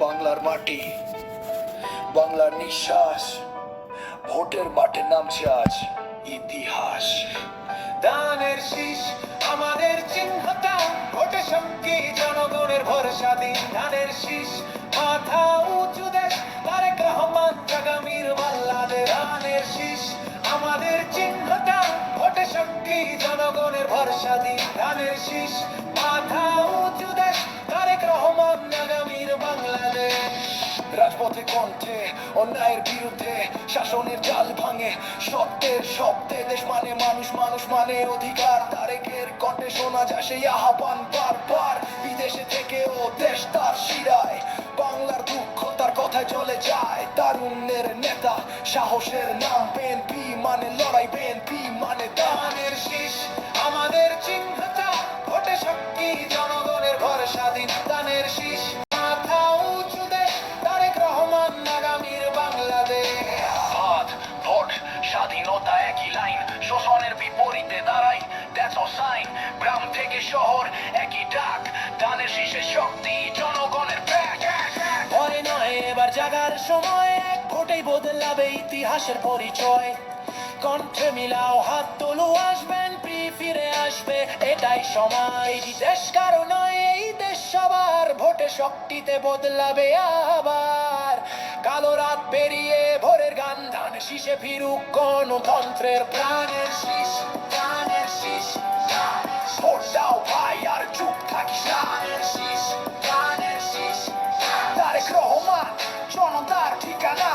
বাংলার মাটি, বাংলার নিঃশ্বাস, ভোটের মাঠে নামছে আজ ইতিহাস। দানের শীষ আমাদের চিহ্নটা, ভোটে শক্তি জনগণের ভরসা দিন। ধানের শীষ মাথা উঁচু দেশ, তারেক রহমান আগামীর বাংলাদেশ। ধানের শীষ আমাদের চিহ্নটা, ভোটে শক্তি জনগণের ভরসা দিন। ধানের শীষ মাথা উঁচু দেশ, তারেক রহমান আগামীর বাংলাদেশ। রাজপথে কণ্ঠে অন্যায়ের বিরুদ্ধে শাসনের জাল ভাঙে সত্যের শব্দে। দেশ মানে মানুষ, মানুষ মানে অধিকার। তারেকের কণ্ঠে শোনা যায় সেই আহ্বান বারবার। বিদেশে থেকেও দেশ তার শিরায়, বাংলার দুঃখ তার কথায় চলে যায়। তারুণ্যের নেতা, সাহসের নাম বিএনপি মানে লড়াই, বিএনপি মানে দানের শীষ আমাদের চিহ্নটা, ভোটে শক্তি জনগণের ভরসা দিন। দানের শীষ মাথা উঁচু দেশ, তারেক রহমান আগামীর বাংলাদেশ। ভাত ভোট স্বাধীনতা একই লাইন, শোষণের বিপরীতে দাঁড়াই, দ্যাটস আওয়ার সাইন। গ্রাম থেকে শহর একই ডাক, দানের শীষের শক্তি জনগণের ব্যাক। ভয় নয় এবার জাগার সময়, এক ভোটেই বদলাবে ইতিহাসের পরিচয়। কণ্ঠে মিলাও, হাত তোলো, আসবেন ফিরে আসবে, এটাই সময়। দেশ কারো নয়, এই দেশ সবার, ভোটে শক্তিতে বদলাবে আবার। কালো রাত পেরিয়ে ভোরের গান, ধানের শীষে ফিরুক গণতন্ত্রের প্রাণের শীষ। ধানের শীষ ভোট দাও ভাই, আর চুপ থাকিস না। ধানের শীষ, ধানের শীষ, তারেক রহমান জনতার ঠিকানা।